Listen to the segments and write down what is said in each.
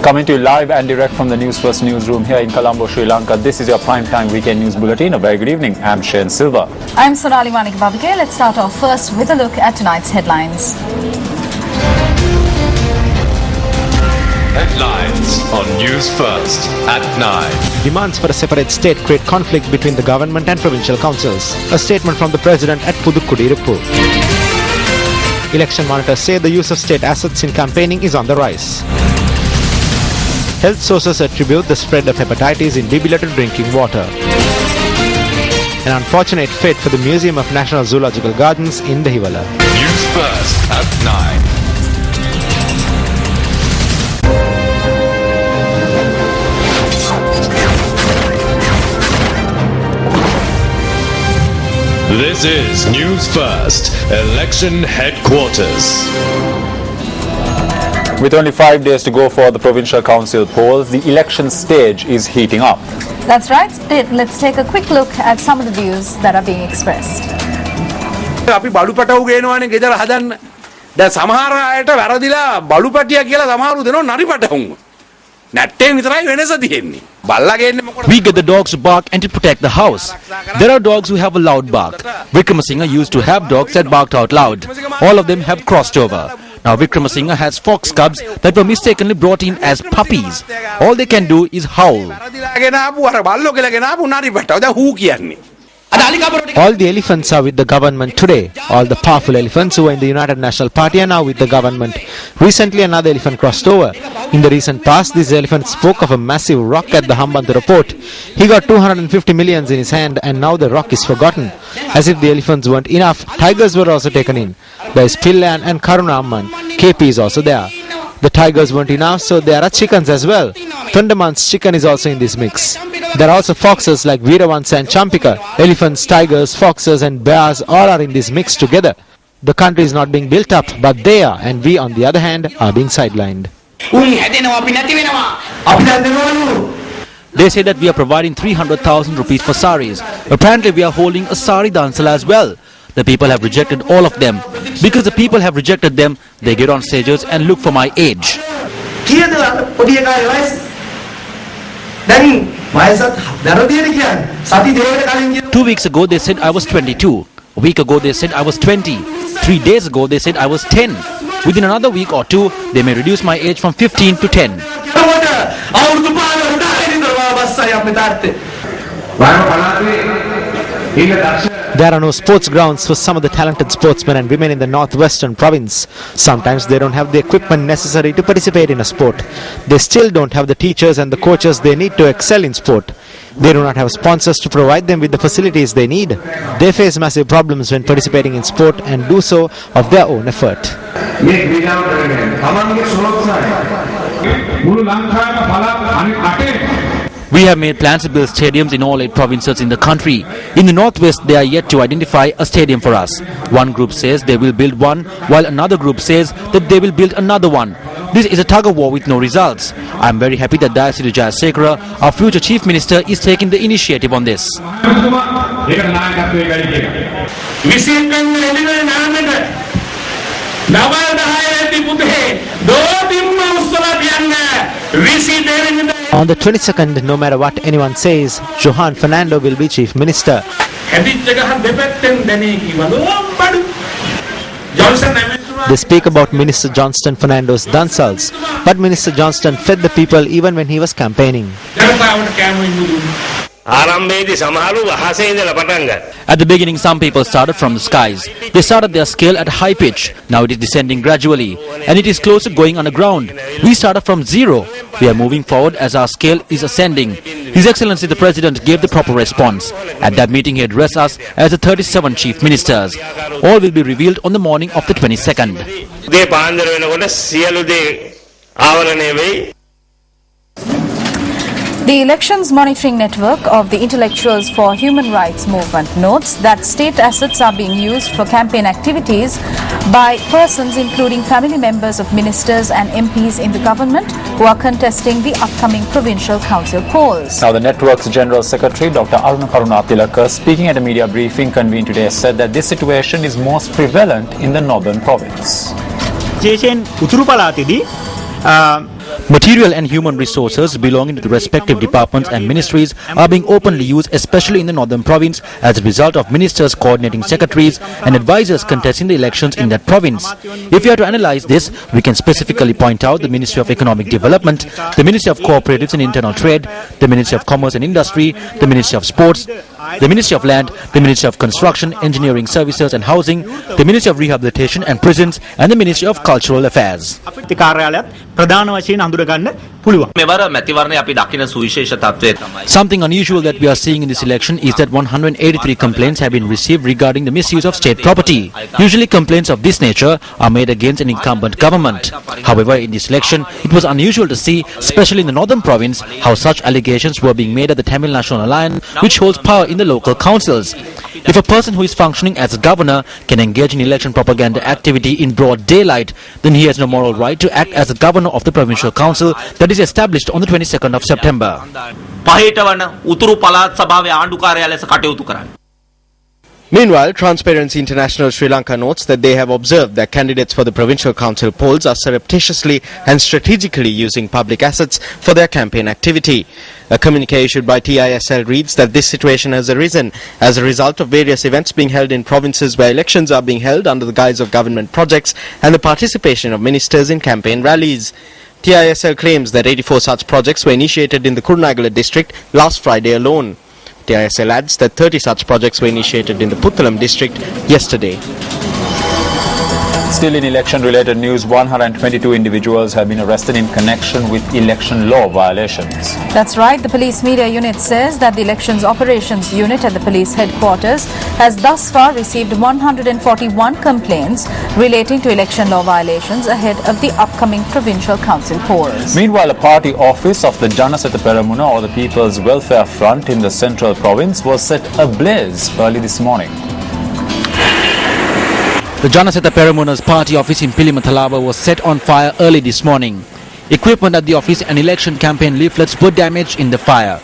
Coming to you live and direct from the Newsfirst newsroom here in Colombo, Sri Lanka. This is your primetime weekend news bulletin. A very good evening. I'm Shane Silva. I'm Sonali Manik-Babike. Let's start off first with a look at tonight's headlines. Headlines on Newsfirst at 9. Demands for a separate state create conflict between the government and provincial councils. A statement from the president at Pudukkudiyiruppu. Election monitors say the use of state assets in campaigning is on the rise. Health sources attribute the spread of hepatitis in Bibila to drinking water. An unfortunate fate for the Museum of National Zoological Gardens in the Hivala. Newsfirst at 9. This is Newsfirst, Election Headquarters. With only 5 days to go for the provincial council polls, the election stage is heating up. That's right. Let's take a quick look at some of the views that are being expressed. අපි බලු පැටවු ගේනවානේ ගෙදර හදන්න. දැන් සමහර අයට වැරදිලා බලු පැටියා කියලා සමහරු දෙනවා නරි පැටවුන්. නැට්ටේ විතරයි වෙනස තියෙන්නේ. බල්ලා ගේන්නේ මොකටද? We get the dogs to bark and to protect the house. There are dogs who have a loud bark. Vikramasinghe used to have dogs that barked out loud. All of them have crossed over. Now Vikramasinghe has fox cubs that were mistakenly brought in as puppies. All they can do is howl. වැරදිලා ගෙන ආපු අර බල්ලෝ කියලා ගෙන ආපු නරි පැටව. දැන් හූ කියන්නේ. All the elephants are with the government today. All the powerful elephants who were in the United National Party are now with the government. Recently another elephant crossed over. In the recent past, this elephant spoke of a massive rock at the Hambantota port. He got 250 millions in his hand and now the rock is forgotten. As if the elephants weren't enough, tigers were also taken in. There is Pillan and Karuna Amman. KP is also there. The tigers weren't enough, so there are chickens as well. Thunderman's chicken is also in this mix. There are also foxes like Veeravansa and Champika. Elephants, tigers, foxes and bears all are in this mix together. The country is not being built up, but they are, and we on the other hand are being sidelined. They say that we are providing 300,000 rupees for saris. Apparently we are holding a sari dansala as well. The people have rejected all of them. Because the people have rejected them, they get on stages and look for my age. 2 weeks ago they said I was 22. A week ago they said I was 20. 3 days ago they said I was 10. Within another week or two, they may reduce my age from 15 to 10. There are no sports grounds for some of the talented sportsmen and women in the northwestern province. Sometimes they don't have the equipment necessary to participate in a sport. They still don't have the teachers and the coaches they need to excel in sport. They do not have sponsors to provide them with the facilities they need. They face massive problems when participating in sport and do so of their own effort. We have made plans to build stadiums in all 8 provinces in the country. In the northwest, they are yet to identify a stadium for us. One group says they will build one, while another group says that they will build another one. This is a tug-of-war with no results. I am very happy that Dayasiri Jayasekara, our future Chief Minister, is taking the initiative on this. On the 22nd, no matter what anyone says, Johan Fernando will be Chief Minister. They speak about Minister Johnston Fernando's dansals, but Minister Johnston fed the people even when he was campaigning. At the beginning, some people started from the skies. They started their scale at high pitch. Now it is descending gradually, and it is close to going underground. We started from zero. We are moving forward as our scale is ascending. His Excellency the President gave the proper response. At that meeting, he addressed us as the 37 chief ministers. All will be revealed on the morning of the 22nd. The Elections Monitoring Network of the Intellectuals for Human Rights Movement notes that state assets are being used for campaign activities by persons including family members of ministers and MPs in the government who are contesting the upcoming provincial council polls. Now, the network's General Secretary, Dr. Aruna Karunatilaka, speaking at a media briefing convened today, said that this situation is most prevalent in the northern province. Material and human resources belonging to the respective departments and ministries are being openly used, especially in the northern province, as a result of ministers coordinating secretaries and advisors contesting the elections in that province. If we are to analyze this, we can specifically point out the Ministry of Economic Development, the Ministry of Cooperatives and Internal Trade, the Ministry of Commerce and Industry, the Ministry of Sports, the Ministry of Land, the Ministry of Construction, Engineering Services and Housing, the Ministry of Rehabilitation and Prisons, and the Ministry of Cultural Affairs. Something unusual that we are seeing in this election is that 183 complaints have been received regarding the misuse of state property. Usually complaints of this nature are made against an incumbent government. However, in this election, it was unusual to see, especially in the northern province, how such allegations were being made at the Tamil National Alliance, which holds power in the local councils. If a person who is functioning as a governor can engage in election propaganda activity in broad daylight, then he has no moral right to act as a governor of the provincial council that is established on the 22nd of September. Meanwhile, Transparency International Sri Lanka notes that they have observed that candidates for the provincial council polls are surreptitiously and strategically using public assets for their campaign activity. A communique issued by TISL reads that this situation has arisen as a result of various events being held in provinces where elections are being held under the guise of government projects and the participation of ministers in campaign rallies. TISL claims that 84 such projects were initiated in the Kurunagala district last Friday alone. TISL adds that 30 such projects were initiated in the Puttalam district yesterday. Still in election-related news, 122 individuals have been arrested in connection with election law violations. That's right. The police media unit says that the elections operations unit at the police headquarters has thus far received 141 complaints relating to election law violations ahead of the upcoming provincial council polls. Meanwhile, a party office of the Janasatha Peramuna or the People's Welfare Front in the central province was set ablaze early this morning. The Janasatha Peramuna's party office in Pilimathalava was set on fire early this morning. Equipment at the office and election campaign leaflets were damaged in the fire.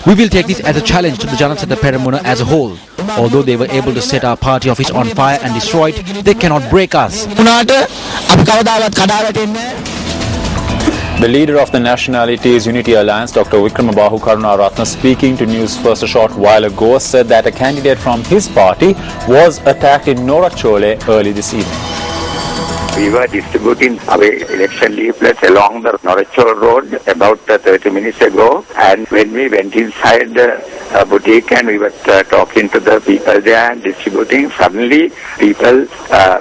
We will take this as a challenge to the Janasatha Peramuna as a whole. Although they were able to set our party office on fire and destroy it, they cannot break us. The leader of the Nationalities Unity Alliance, Dr. Vikramabahu Karunaratne, speaking to Newsfirst a short while ago, said that a candidate from his party was attacked in Norachole early this evening. We were distributing our election leaflets along the Norachole road about 30 minutes ago, and when we went inside the boutique and we were talking to the people there and distributing, suddenly people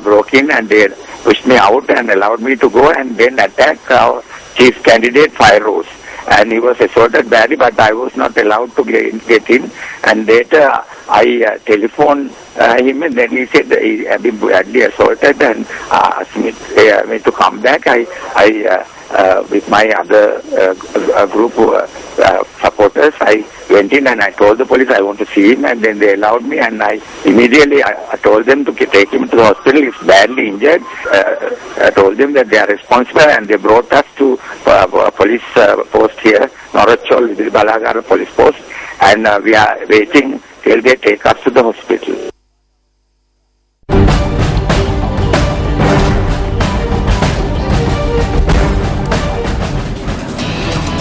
broke in and they pushed me out and allowed me to go and then attacked our chief candidate 5 rows, and he was assaulted badly, but I was not allowed to get in. And later I telephoned him, and then he said he had been badly assaulted and asked me to come back. I with my other group supporters, I went in and I told the police I want to see him, and then they allowed me, and I immediately I told them to take him to the hospital. He's badly injured. I told them that they are responsible, and they brought us to police post here, Norachol Balagara police post, and we are waiting till they take us to the hospital.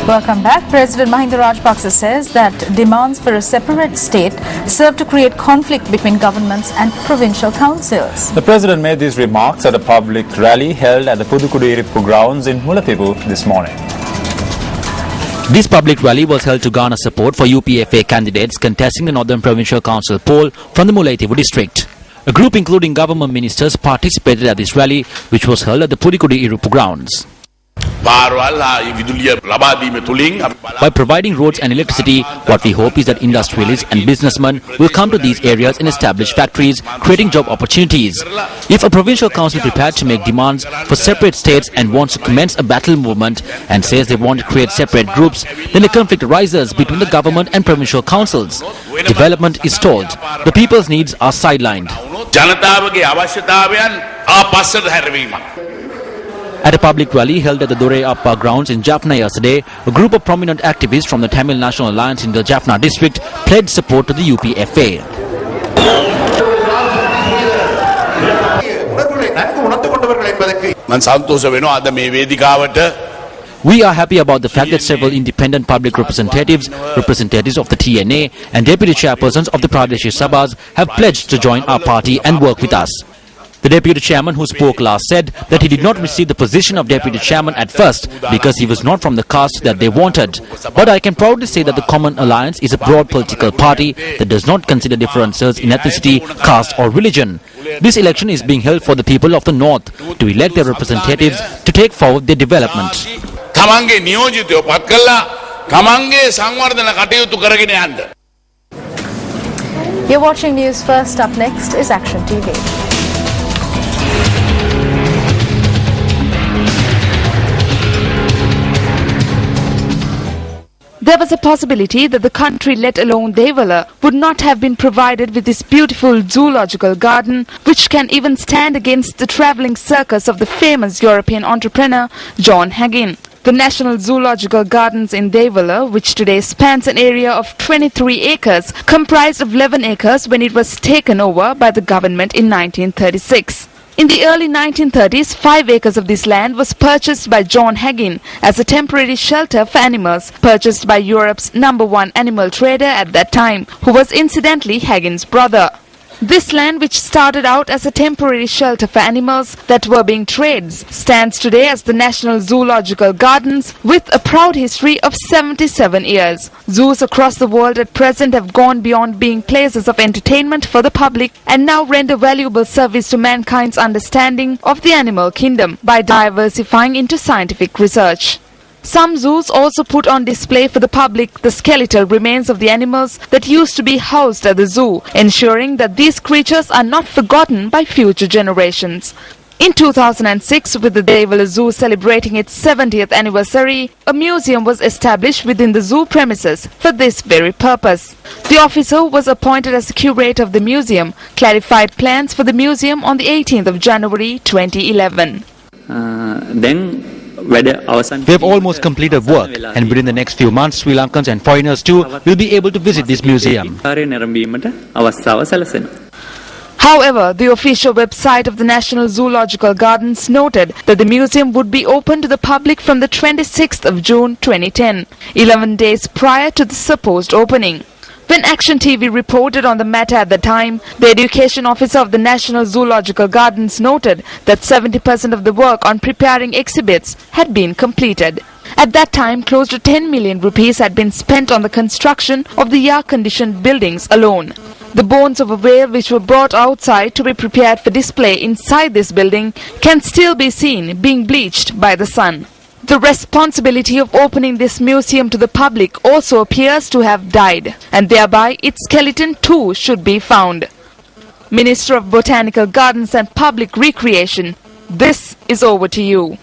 Welcome back. President Mahinda Rajapaksa says that demands for a separate state serve to create conflict between governments and provincial councils. The president made these remarks at a public rally held at the Pudukudu Irippu grounds in Mullathibbu this morning. This public rally was held to garner support for UPFA candidates contesting the Northern Provincial Council poll from the Mullathibbu district. A group including government ministers participated at this rally, which was held at the Pudukudu Irippu grounds. By providing roads and electricity, what we hope is that industrialists and businessmen will come to these areas and establish factories, creating job opportunities. If a provincial council prepared to make demands for separate states and wants to commence a battle movement and says they want to create separate groups, then a conflict arises between the government and provincial councils. Development is stalled. The people's needs are sidelined. At a public rally held at the Dore Appa grounds in Jaffna yesterday, a group of prominent activists from the Tamil National Alliance in the Jaffna district pledged support to the UPFA. මම සන්තෝෂ වෙනවා අද මේ වේදිකාවට We are happy about the fact that several independent public representatives, representatives of the TNA and deputy chairpersons of the Pradesh Sabhas have pledged to join our party and work with us. The deputy chairman who spoke last said that he did not receive the position of deputy chairman at first because he was not from the caste that they wanted. But I can proudly say that the Common Alliance is a broad political party that does not consider differences in ethnicity, caste or religion. This election is being held for the people of the North to elect their representatives to take forward their development. තමන්ගේ නියෝජිතයෝ පත් කළා තමන්ගේ සංවර්ධන කටයුතු කරගෙන යන්න. You're watching News First. Up next is Action TV. There was a possibility that the country, let alone Devala, would not have been provided with this beautiful zoological garden, which can even stand against the travelling circus of the famous European entrepreneur John Haggin. The National Zoological Gardens in Devala, which today spans an area of 23 acres, comprised of 11 acres when it was taken over by the government in 1936. In the early 1930s, 5 acres of this land was purchased by John Haggin as a temporary shelter for animals, purchased by Europe's #1 animal trader at that time, who was incidentally Haggin's brother. This land, which started out as a temporary shelter for animals that were being traded, stands today as the National Zoological Gardens with a proud history of 77 years. Zoos across the world at present have gone beyond being places of entertainment for the public and now render valuable service to mankind's understanding of the animal kingdom by diversifying into scientific research. Some zoos also put on display for the public the skeletal remains of the animals that used to be housed at the zoo, ensuring that these creatures are not forgotten by future generations. In 2006, with the Devala Zoo celebrating its 70th anniversary, a museum was established within the zoo premises for this very purpose. The officer who was appointed as the curator of the museum clarified plans for the museum on the 18th of January 2011. We have almost completed work, and within the next few months, Sri Lankans and foreigners too will be able to visit this museum. However, the official website of the National Zoological Gardens noted that the museum would be open to the public from the 26th of June 2010, 11 days prior to the supposed opening. When Action TV reported on the matter at the time, the education officer of the National Zoological Gardens noted that 70% of the work on preparing exhibits had been completed. At that time, close to 10 million rupees had been spent on the construction of the air-conditioned buildings alone. The bones of a whale which were brought outside to be prepared for display inside this building can still be seen being bleached by the sun. The responsibility of opening this museum to the public also appears to have died, and thereby its skeleton too should be found. Minister of Botanical Gardens and Public Recreation, this is over to you.